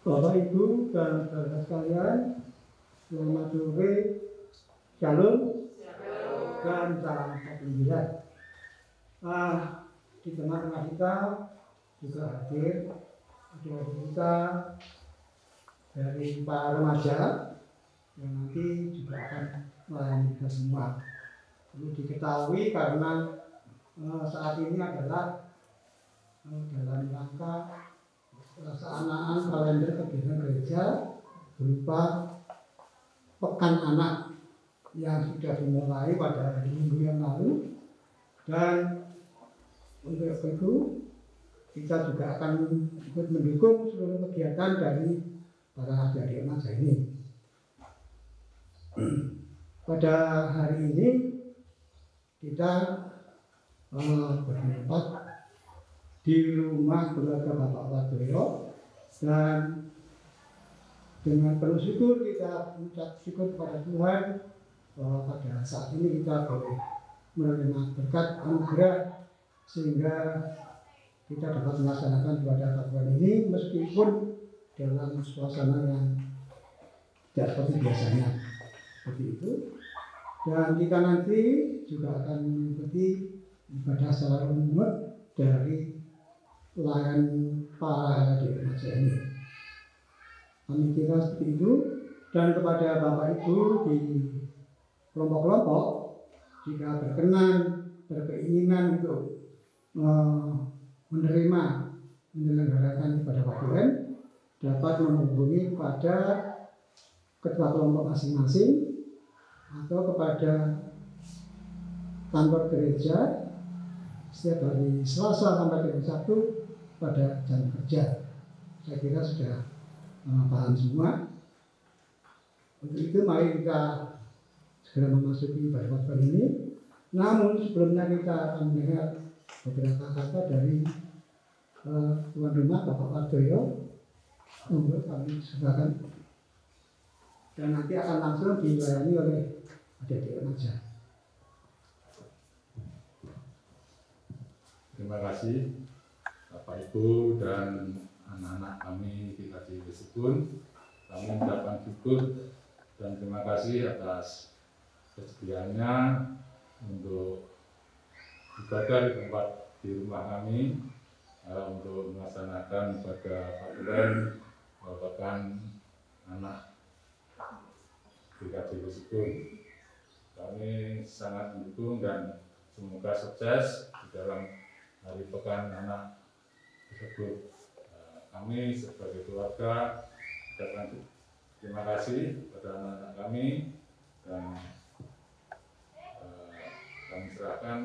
Bapak, Ibu, dan saudara sekalian, selamat sore, shalom, dan salam satu sembilan. Di tengah-tengah kita juga hadir adik-adik kita dari para remaja yang nanti juga akan melayani kita semua. Perlu diketahui karena saat ini adalah dalam rangka pelaksanaan kalender kegiatan gereja berupa Pekan Anak yang sudah dimulai pada hari Minggu yang lalu, dan untuk itu kita juga akan ikut mendukung seluruh kegiatan dari para adik-adik remaja ini. Pada hari ini kita bertempat di rumah keluarga Bapak Wardoyo, dan dengan penuh syukur kita mengucap syukur kepada Tuhan bahwa pada saat ini kita boleh menerima berkat anugerah sehingga kita dapat melaksanakan ibadah Tuhan ini meskipun dalam suasana yang tidak seperti biasanya. Seperti itu. Dan kita nanti juga akan mengikuti ibadah secara umum dari pelayan para adik remaja ini. Kami kira seperti itu. Dan kepada Bapak Ibu di kelompok-kelompok, jika berkenan, berkeinginan untuk menyelenggarakan ibadah Tuhan, dapat menghubungi kepada ketua kelompok masing-masing atau kepada kantor gereja setiap hari Selasa sampai hari Sabtu pada jam kerja. Saya kira sudah paham semua. Untuk itu mari kita segera memasuki ibadah Tuhan ini. Namun sebelumnya kita akan mendengar beberapa kata dari tuan rumah Bapak Wardoyo. Untuk kami silakan. Dan nanti akan langsung dilayani oleh adik-adik remaja. Terima kasih Bapak Ibu dan anak-anak kami di KJ Wesukun. Kami mengucapkan syukur dan terima kasih atas kesediaannya untuk ibadah di tempat di rumah kami untuk melaksanakan ibadah Paduan merupakan anak di KJ Wesukun. Kami sangat mendukung dan semoga sukses di dalam hari Pekan Anak tersebut. Kami sebagai keluarga ucapkan terima kasih kepada anak-anak kami, dan kami serahkan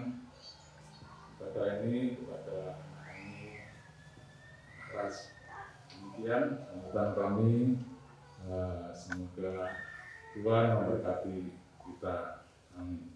ibadah ini kepada kami atas demikian sambutan kami. Semoga Tuhan memberkati kita. Amin.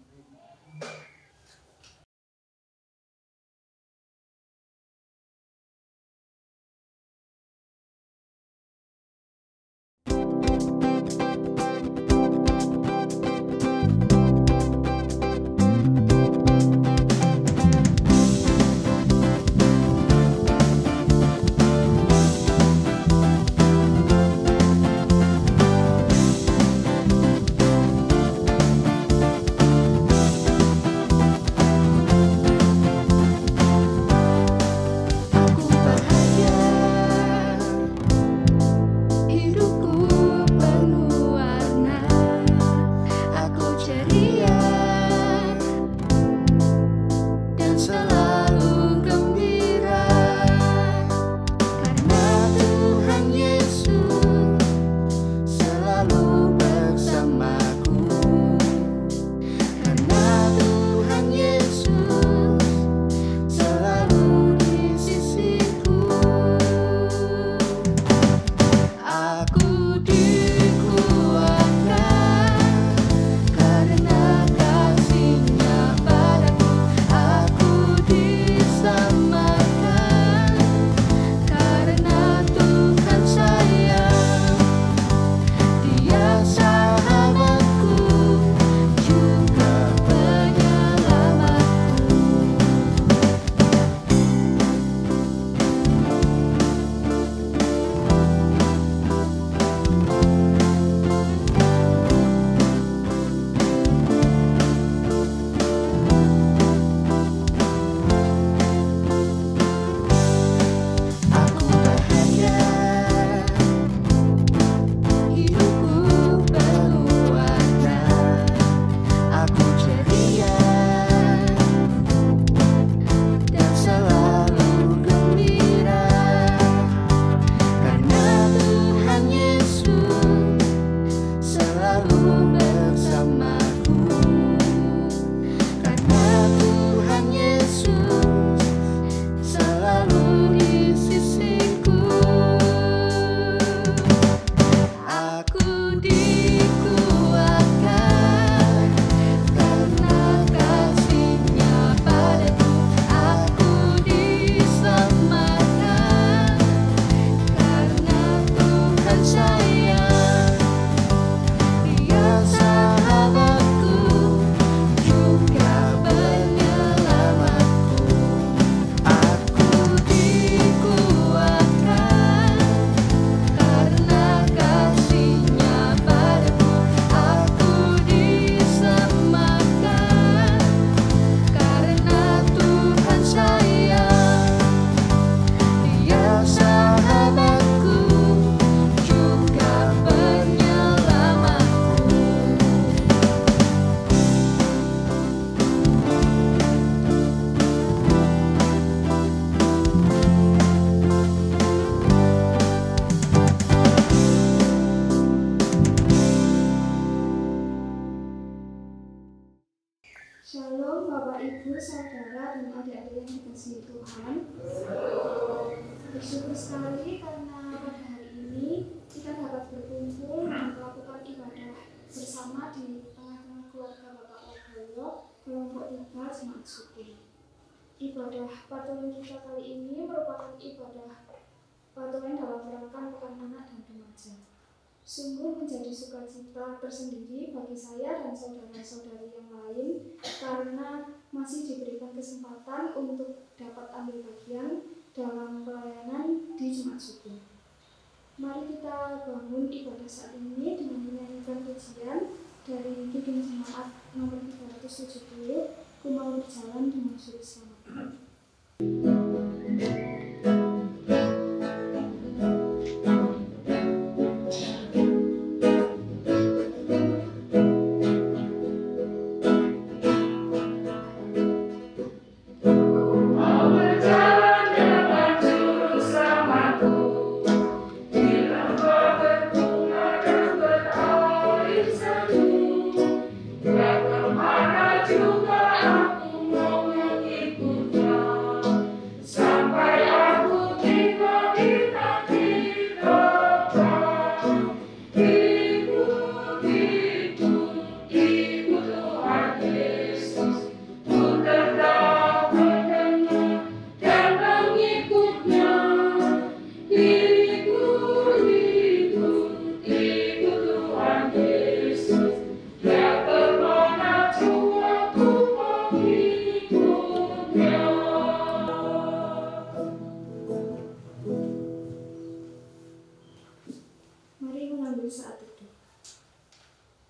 Bersyukur sekali karena pada hari ini kita dapat berkumpul dan melakukan ibadah bersama di tengah-tengah keluarga Bapak Wardoyo, kelompok 3 Jemaat Syukur. Ibadah patulen kita kali ini merupakan ibadah patulen dalam rangka Pekan Anak dan Remaja. Sungguh menjadi sukacita tersendiri bagi saya dan saudara-saudari yang lain karena masih diberikan kesempatan untuk dapat ambil bagian dalam pelayanan di Jemaat Syukur. Mari kita bangun ibadah saat ini dengan menyanyikan pujian dari Bikin Jemaat nomor 370, Ku Mau Berjalan dengan Juru Selamat.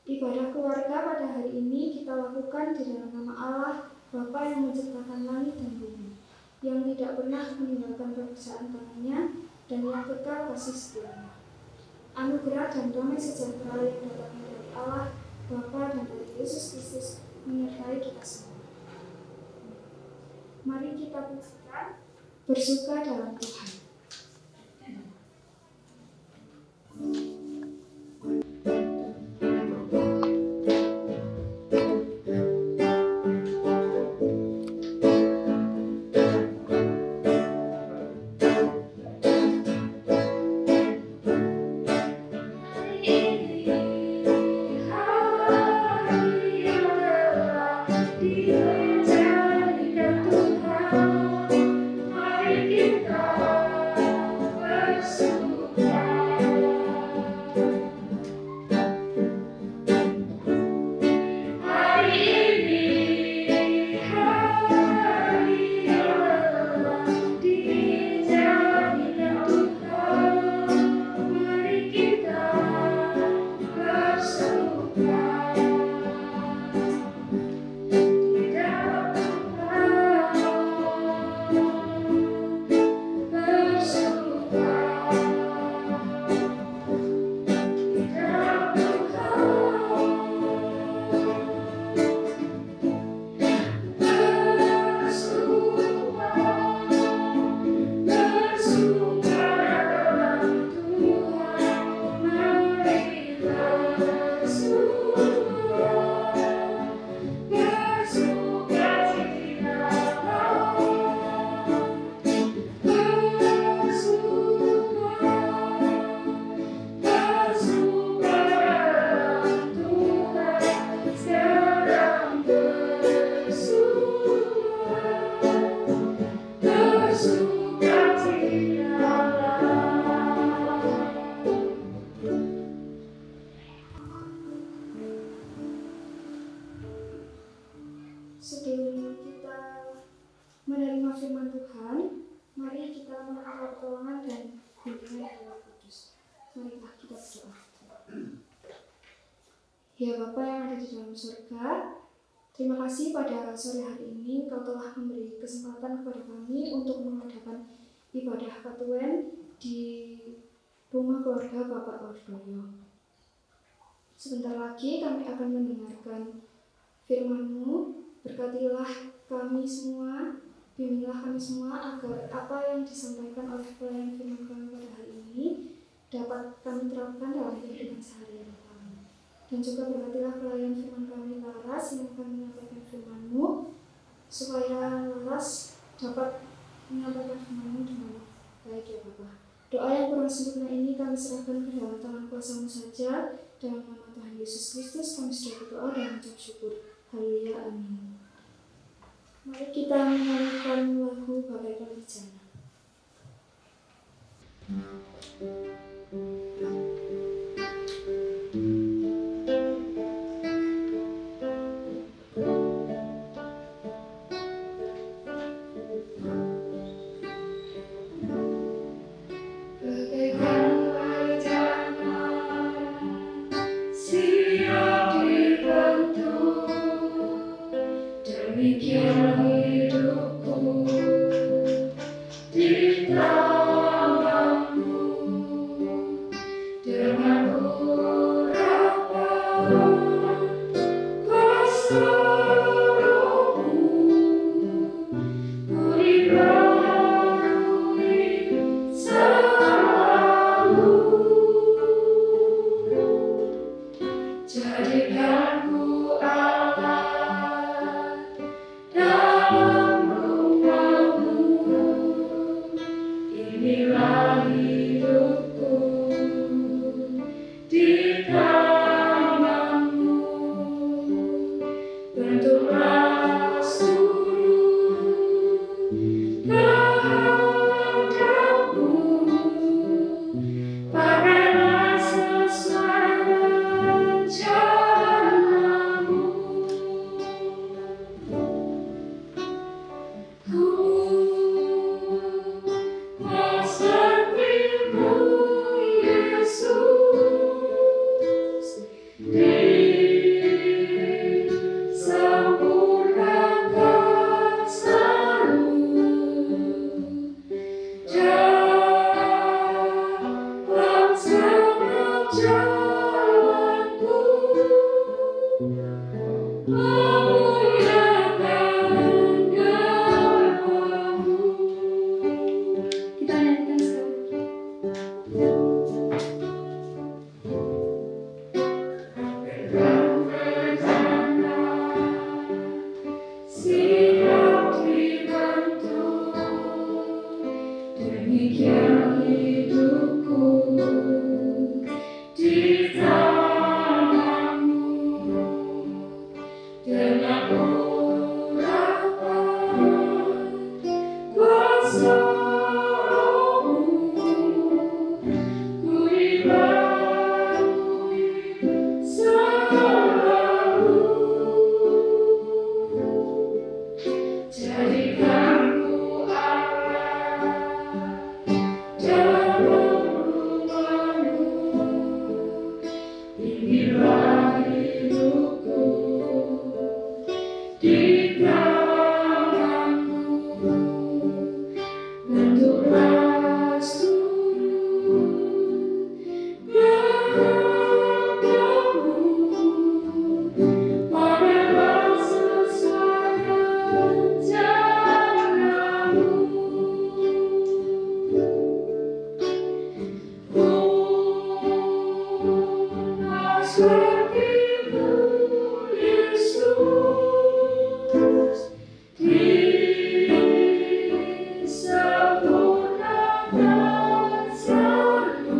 Ibadah keluarga pada hari ini kita lakukan di dalam nama Allah, Bapa yang menciptakan langit dan bumi, yang tidak pernah meninggalkan pekerjaan tangannya, dan yang kekal kasih setianya. Anugerah dan damai sejahtera yang datangnya dari Allah, Bapa dan dari Yesus Kristus menyertai kita semua. Mari kita pujikan, bersuka dalam Tuhan. Sebelum kita menerima firman Tuhan, mari kita memohon pertolongan dan bimbingan dari Roh Kudus. Marilah kita berdoa. Ya Bapa yang ada di dalam surga, terima kasih pada sore hari ini Kau telah memberi kesempatan kepada kami untuk mengadakan ibadah Katuen di rumah keluarga Bapak Wardoyo. Sebentar lagi kami akan mendengarkan firman-Mu. Berkatilah kami semua, bimbinglah kami semua agar apa yang disampaikan oleh pelayan firman kami pada hari ini dapat kami terapkan dalam kehidupan sehari-hari kami. Dan juga berkatilah pelayan firman kami Laras yang akan menyampaikan firman-Mu, supaya Laras dapat menyampaikan firman-Mu dengan baik ya Bapak. yang kurang sempurna ini kami serahkan ke dalam tangan kuasa-Mu saja. Dalam nama Tuhan Yesus Kristus kami sudah berdoa dan mengucap syukur. Haleluya, amin. Mari kita menyanyikan lagu Bagaikan Bejana. Demikian hidupku di tangan-Mu, dengan urapan kuasa Roh-Mu, ku dibarui selalu. Jadikanku Allah dalam rumah-Mu, inilah hidupku di tangan-Mu. Bentuklah seluruh kehendak-Mu, pakailah sesuai rencana-Mu. Ku mau seperti-Mu, Yesus, disempurnakan selalu dalam segala jalanku, memuliakan nama-Mu. Kita nyanyikan sekali. Siap dibentuk, demikian hidupku di tangan-Mu, dengan urapan kuasa Roh-Mu, ku dibarui selalu. Jadikanku Allah dalam rumah-Mu, inilah hidupku di tangan-Mu. Bentuklah seluruh kehendak-Mu, pakailah sesuai rencana-Mu. Ku mau seperti-Mu, Yesus, disempurnakan selalu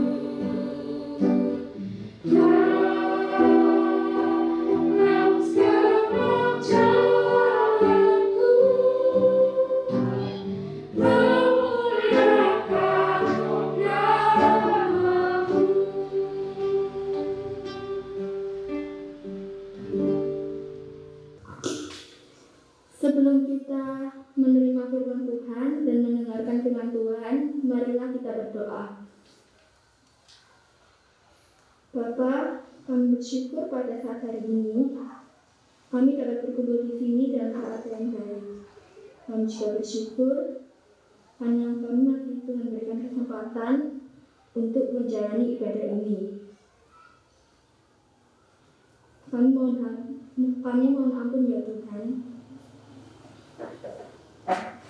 dalam segala jalanku, memuliakan nama-Mu. Sebelum kita menerima firman Tuhan dan mendengarkan firman Tuhan, marilah kita berdoa. Bapa, kami bersyukur pada saat hari ini kami dapat berkumpul di sini dalam saat yang baik. Kami juga bersyukur karena kami masih Tuhan berikan kesempatan untuk menjalani ibadah ini. Kami mohon ampun ya Tuhan,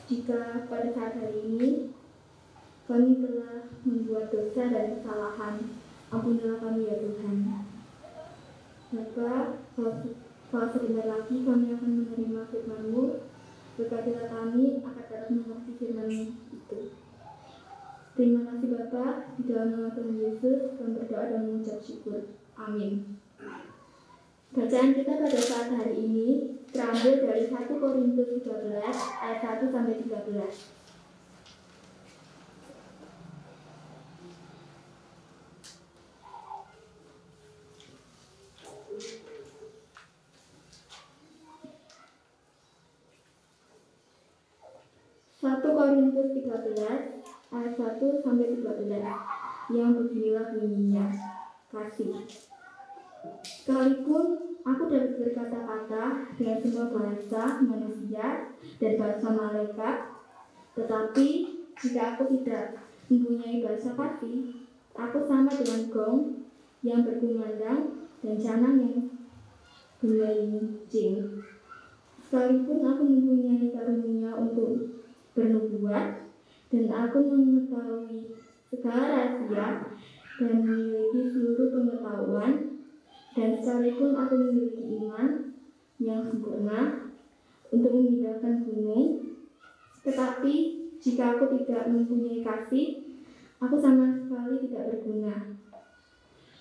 jika pada saat hari ini kami telah membuat dosa dan kesalahan. Ampunilah kami ya Tuhan. Bapa, kalau sebentar lagi kami akan menerima firman-Mu, berkatilah kami akan dapat mengerti firman-Mu itu. Terima kasih Bapak, di dalam nama Tuhan Yesus, kami berdoa dan mengucap syukur. Amin. Bacaan kita pada saat hari ini terambil dari 1 Korintus 13 ayat 1 sampai 13. Korintus 13 ayat 1 sampai 13 yang beginilah bunyinya. Kasih. Sekalipun aku dapat berkata-kata dengan semua bahasa manusia dan bahasa malaikat, tetapi jika aku tidak mempunyai bahasa kasih, aku sama dengan gong yang berkumandang dan canang yang gemelincing. Sekalipun aku mempunyai karunia untuk bernubuat dan aku mengetahui segala rahasia dan memiliki seluruh pengetahuan, dan sekalipun aku memiliki iman yang sempurna untuk memindahkan gunung, tetapi jika aku tidak mempunyai kasih, aku sama sekali tidak berguna.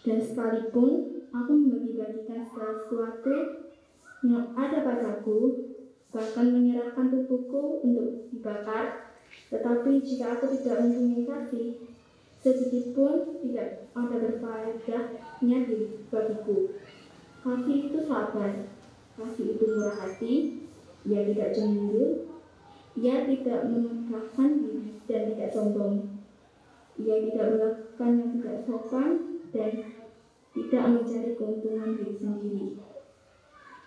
Dan sekalipun aku membagi-bagikan segala sesuatu yang ada padaku, bahkan menyerahkan tubuhku untuk dibakar, tetapi jika aku tidak mempunyai kasih, sedikit pun tidak ada berfaedahnya bagiku. Kasih itu sabar, kasih itu murah hati, ia tidak cemburu, ia tidak memegahkan diri dan tidak sombong, ia tidak melakukan yang tidak sopan dan tidak mencari keuntungan diri sendiri.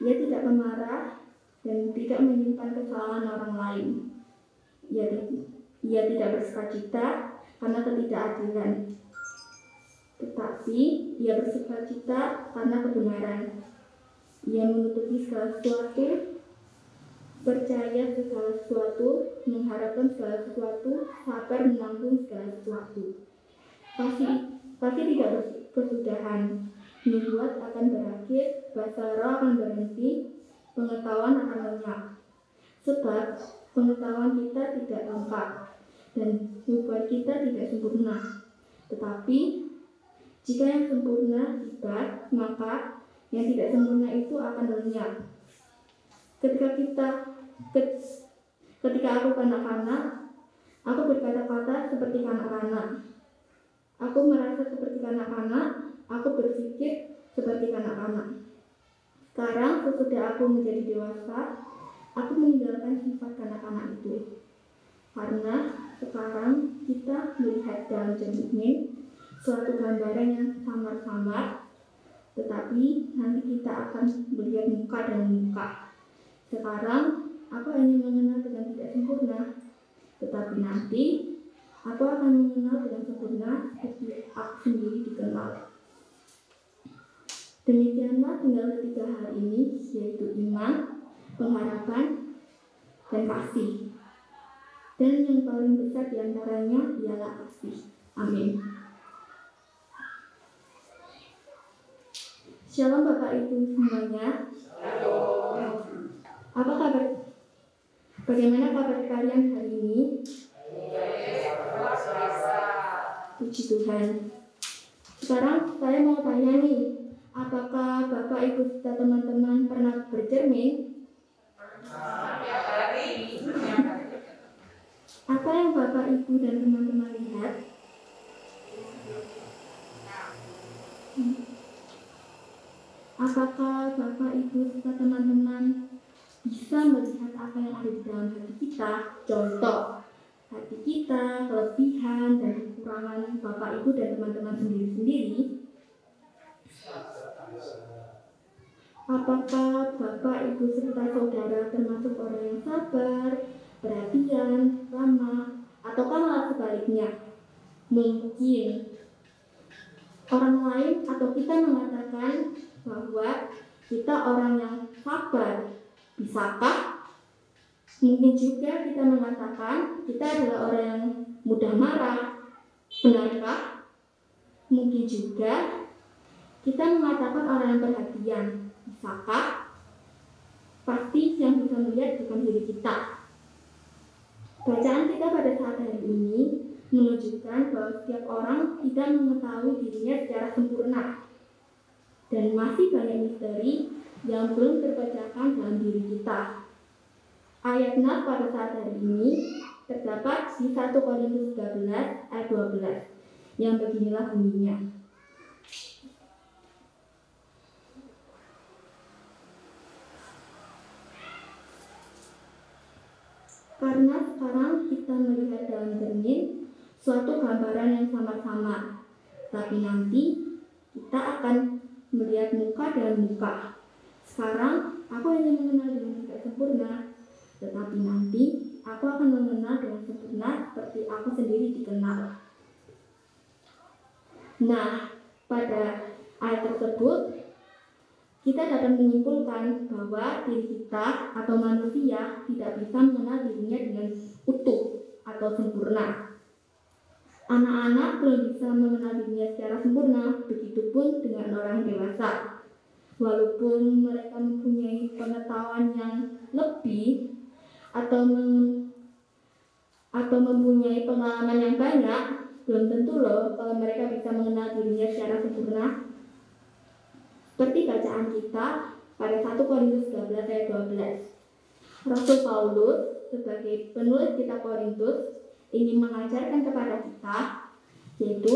Ia tidak pemarah dan tidak menyimpan kesalahan orang lain. Ia tidak bersukacita karena ketidakadilan, tetapi ia bersukacita karena kebenaran. Ia menutupi segala sesuatu, percaya segala sesuatu, mengharapkan segala sesuatu, sabar menanggung segala sesuatu. Kasih tidak berkesudahan, nubuat akan berakhir, bahasa roh akan berhenti, pengetahuan akan lenyap. Sebab pengetahuan kita tidak lengkap dan nubuat kita tidak sempurna. Tetapi jika yang sempurna tiba, maka yang tidak sempurna itu akan lenyap. Ketika aku kanak-kanak, aku berkata-kata seperti kanak-kanak. Aku merasa seperti kanak-kanak, aku berpikir seperti kanak-kanak. Sekarang sesudah aku menjadi dewasa, aku meninggalkan sifat kanak-kanak itu. Karena sekarang kita melihat dalam cermin suatu gambaran yang samar-samar, tetapi nanti kita akan melihat muka dan muka. Sekarang aku hanya mengenal dengan tidak sempurna, tetapi nanti aku akan mengenal dengan sempurna seperti aku sendiri dikenal. Demikianlah tinggal ketiga hal ini, yaitu iman, pengharapan, dan kasih. Dan yang paling besar diantaranya ialah kasih. Amin. Shalom Bapak Ibu semuanya. Apa kabar? Bagaimana kabar kalian hari ini? Puji Tuhan. Sekarang saya mau tanya nih, apakah Bapak Ibu serta teman-teman pernah bercermin? Apa yang Bapak Ibu dan teman-teman lihat? Apakah Bapak Ibu serta teman-teman bisa melihat apa yang ada di dalam hati kita? Contoh, hati kita, kelebihan dan kekurangan Bapak Ibu dan teman-teman sendiri-sendiri. Apakah Bapak Ibu serta saudara termasuk orang yang sabar, perhatian, ramah, ataukah malah sebaliknya? Mungkin orang lain atau kita mengatakan bahwa kita orang yang sabar. Bisakah? Mungkin juga kita mengatakan kita adalah orang yang mudah marah. Benarkah? Mungkin juga kita mengatakan orang yang perhatian. Bisakah? Pasti yang bisa melihat bukan diri kita. Bacaan kita pada saat hari ini menunjukkan bahwa setiap orang tidak mengetahui dirinya secara sempurna. Dan masih banyak misteri yang belum terpecahkan dalam diri kita. Ayat nas pada saat hari ini terdapat di 1 Korintus 13 ayat 12 yang beginilah bunyinya. Karena sekarang kita melihat dalam cermin suatu gambaran yang sama-sama, tapi nanti kita akan melihat muka dengan muka. Sekarang aku hanya mengenal dengan tidak sempurna, tetapi nanti aku akan mengenal dengan sempurna seperti aku sendiri dikenal. Nah, pada ayat tersebut kita dapat menyimpulkan bahwa diri kita atau manusia tidak bisa mengenal dirinya dengan utuh atau sempurna. Anak-anak belum bisa mengenal dirinya secara sempurna, begitupun dengan orang dewasa. Walaupun mereka mempunyai pengetahuan yang lebih atau mempunyai pengalaman yang banyak, belum tentu loh kalau mereka bisa mengenal dirinya secara sempurna. Seperti bacaan kita pada 1 Korintus 13 ayat 12. Rasul Paulus sebagai penulis kitab Korintus ingin mengajarkan kepada kita, yaitu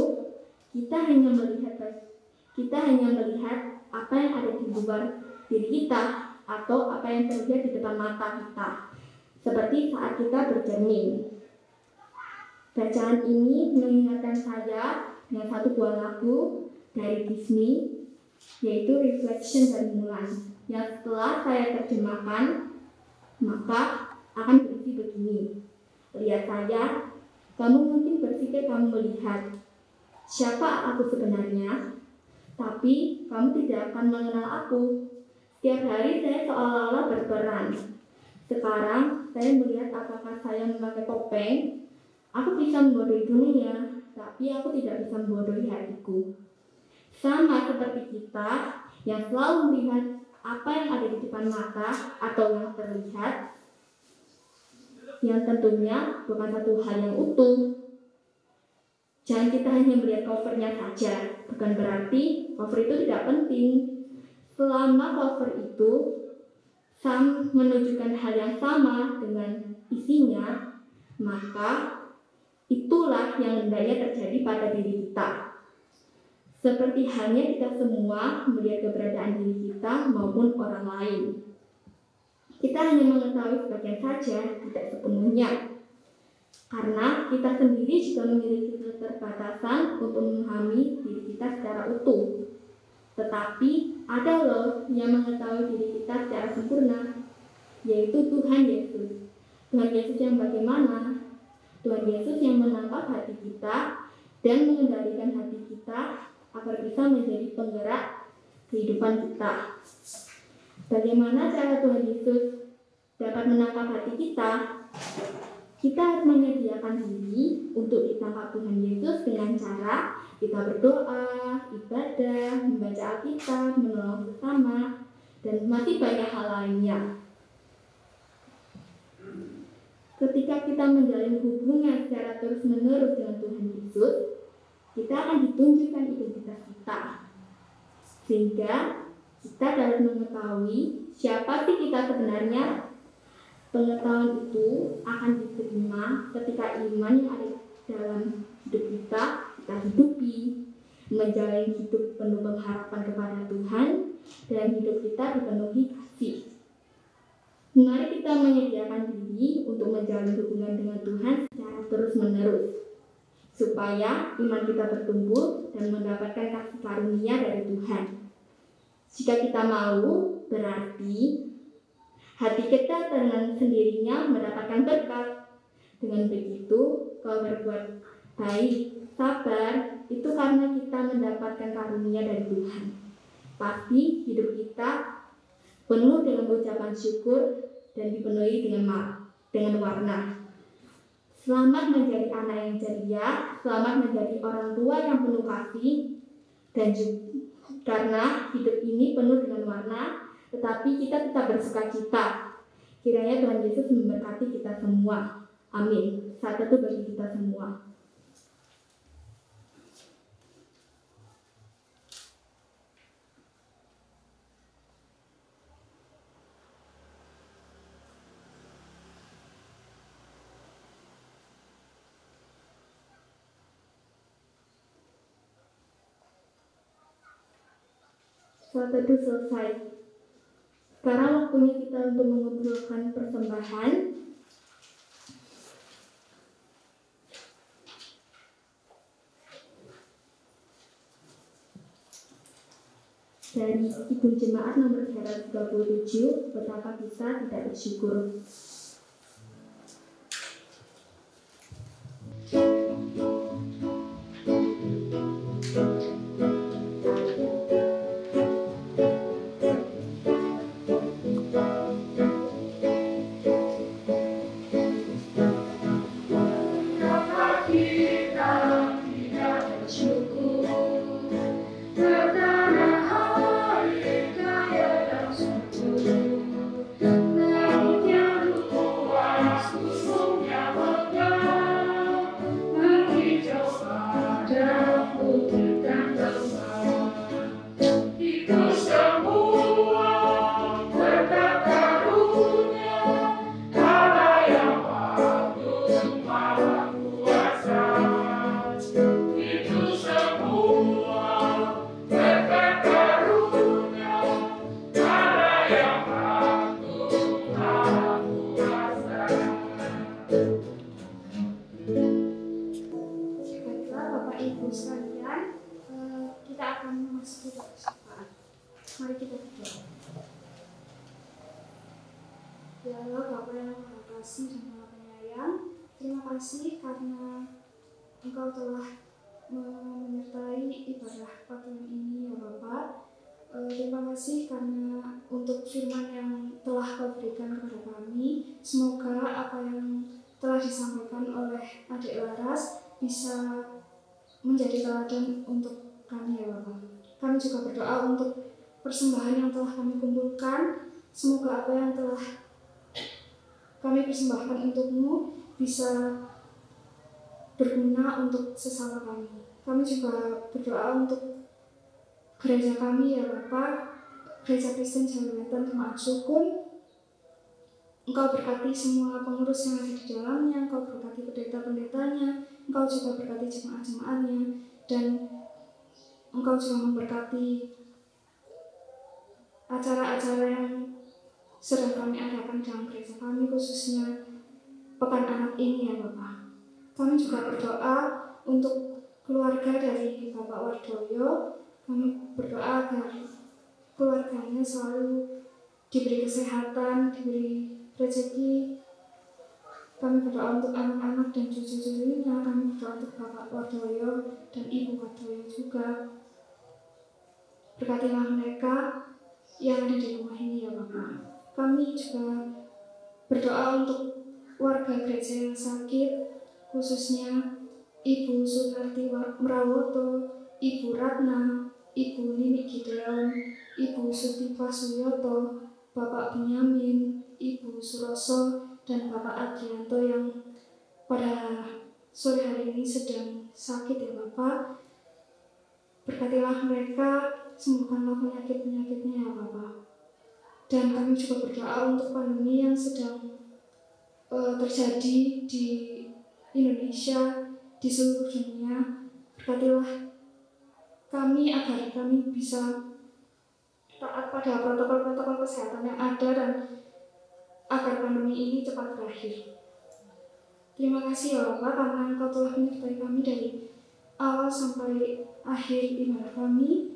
kita hanya melihat apa yang ada di luar diri kita atau apa yang terlihat di depan mata kita, seperti saat kita bercermin. Bacaan ini mengingatkan saya dengan satu buah lagu dari Disney, yaitu Reflection dari Mulan, yang setelah saya terjemahkan maka akan berisi begini. Lihat saya, kamu mungkin berpikir kamu melihat siapa aku sebenarnya, tapi kamu tidak akan mengenal aku. Setiap hari saya seolah-olah berperan. Sekarang saya melihat apakah saya memakai topeng. Aku bisa membodohi dunia, tapi aku tidak bisa membodohi hatiku. Sama seperti kita yang selalu melihat apa yang ada di depan mata atau yang terlihat, yang tentunya bukan satu hal yang utuh. Jangan kita hanya melihat covernya saja, bukan berarti cover itu tidak penting. Selama cover itu menunjukkan hal yang sama dengan isinya, maka itulah yang hendaknya terjadi pada diri kita. Seperti halnya kita semua melihat keberadaan diri kita maupun orang lain. Kita hanya mengetahui sebagian saja, tidak sepenuhnya. Karena kita sendiri juga memiliki keterbatasan untuk memahami diri kita secara utuh. Tetapi ada loh yang mengetahui diri kita secara sempurna, yaitu Tuhan Yesus. Tuhan Yesus yang bagaimana? Tuhan Yesus yang menangkap hati kita dan mengendalikan hati kita agar bisa menjadi penggerak kehidupan kita. Bagaimana cara Tuhan Yesus dapat menangkap hati kita? Kita harus menyediakan diri untuk ditangkap Tuhan Yesus dengan cara kita berdoa, ibadah, membaca Alkitab, menolong sesama, dan masih banyak hal lainnya. Ketika kita menjalin hubungan secara terus-menerus dengan Tuhan Yesus, kita akan ditunjukkan identitas kita, sehingga kita dapat mengetahui siapa sih kita sebenarnya. Pengetahuan itu akan diterima ketika iman yang ada dalam hidup kita hidupi, menjalani hidup penuh pengharapan kepada Tuhan, dan hidup kita dipenuhi kasih. Mari kita menyediakan diri untuk menjalin hubungan dengan Tuhan secara terus-menerus, supaya iman kita bertumbuh dan mendapatkan kasih karunia dari Tuhan. Jika kita mau, berarti hati kita dengan sendirinya mendapatkan berkat. Dengan begitu, kalau berbuat baik, sabar, itu karena kita mendapatkan karunia dari Tuhan. Pasti hidup kita penuh dengan ucapan syukur dan dipenuhi dengan warna. Selamat menjadi anak yang ceria, selamat menjadi orang tua yang penuh kasih, dan juga karena hidup ini penuh dengan warna, tetapi kita tetap bersukacita. Kiranya Tuhan Yesus memberkati kita semua. Amin. Saat itu bagi kita semua. saat teduh selesai. Sekarang waktunya kita untuk mengumpulkan persembahan. Dari Ibu Jemaat nomor 337, betapa kita tidak bersyukur. Mari kita berdoa. Ya Allah, Bapa yang Maha Kasih dan Maha Penyayang, terima kasih karena Engkau telah menyertai ibadah pagi ini ya Bapa. Terima kasih karena untuk firman yang telah Kau berikan kepada kami. Semoga apa yang telah disampaikan oleh Adik Laras bisa menjadi teladan untuk kami ya Bapa. Kami juga berdoa untuk persembahan yang telah kami kumpulkan. Semoga apa yang telah kami persembahkan untuk-Mu bisa berguna untuk sesama kami. Kami juga berdoa untuk gereja kami ya Bapa, Gereja Kristen Jalan Wetan Jemaat Sukun. Engkau berkati semua pengurus yang ada di dalamnya, Engkau berkati pendeta-pendetanya, Engkau juga berkati jemaat-jemaatnya, dan Engkau juga memberkati acara-acara yang sedang kami adakan dalam gereja kami, khususnya Pekan Anak ini ya Bapak. Kami juga berdoa untuk keluarga dari Bapak Wardoyo. Kami berdoa agar keluarganya selalu diberi kesehatan, diberi rezeki. Kami berdoa untuk anak-anak dan cucu-cucunya. Kami berdoa untuk Bapak Wardoyo dan Ibu Wardoyo juga. Berkatilah mereka yang ada di rumah ini ya Bapak. Kami juga berdoa untuk warga gereja yang sakit, khususnya Ibu Sunarti Merawoto, Ibu Ratna, Ibu Nini Gideon, Ibu Sutipa Suyoto, Bapak Benyamin, Ibu Suroso, dan Bapak Adrianto yang pada sore hari ini sedang sakit ya Bapak. Berkatilah mereka, sembuhkanlah penyakit-penyakitnya ya Bapak. Dan kami juga berdoa untuk pandemi yang sedang terjadi di Indonesia, di seluruh dunia. Berkatilah kami agar kami bisa taat pada protokol-protokol kesehatan yang ada dan agar pandemi ini cepat berakhir. Terima kasih ya Bapak karena Engkau telah menyertai kami dari awal sampai akhir ibadah kami.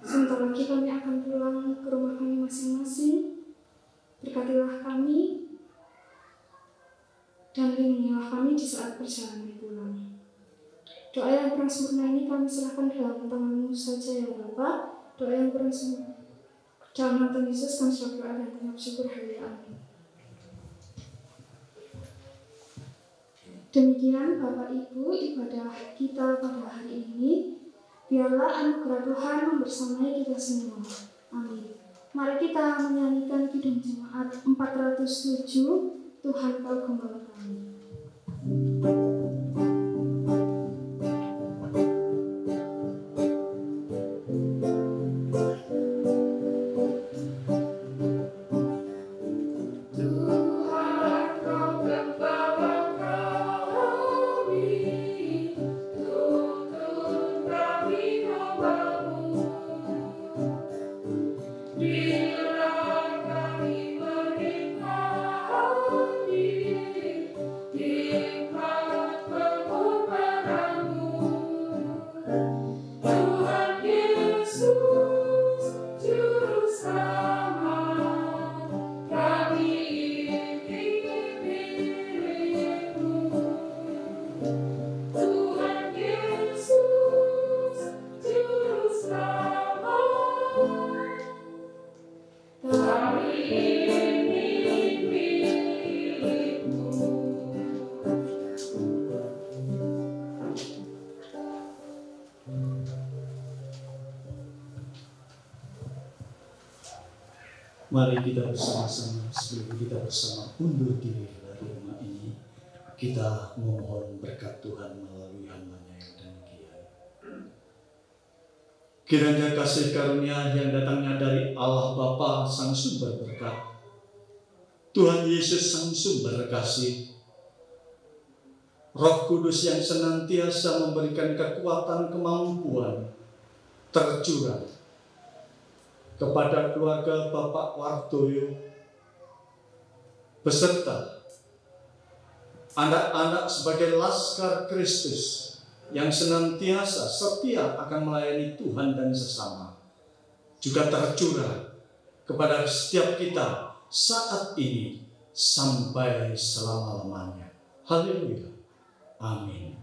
Sebentar lagi kami akan pulang ke rumah kami masing-masing. Berkatilah kami dan lindungilah kami di saat perjalanan pulang. Doa yang kurang sempurna ini kami serahkan dalam tangan-Mu saja ya Bapak. Doa yang kurang sempurna dalam nama Tuhan Yesus kami sudah berdoa dan mengucap syukur. Haleluya. Amin. Demikian Bapak Ibu ibadah kita pada hari ini. Biarlah anugerah Tuhan membersamai kita semua. Amin. Mari kita menyanyikan Kidung Jemaat 407, Tuhan Kau Gembala kami. Tuntun kami hambamu. Mari kita bersama-sama sebelum kita bersama undur diri dari rumah ini, kita memohon berkat Tuhan melalui hamba-Nya yang demikian. Kiranya kasih karunia yang datangnya dari Allah Bapa Sang Sumber Berkat, Tuhan Yesus Sang Sumber Kasih, Roh Kudus yang senantiasa memberikan kekuatan kemampuan tercurah kepada keluarga Bapak Wardoyo beserta anak-anak sebagai laskar Kristus yang senantiasa setia akan melayani Tuhan dan sesama, juga tercurah kepada setiap kita saat ini sampai selama-lamanya. Haleluya. Amin.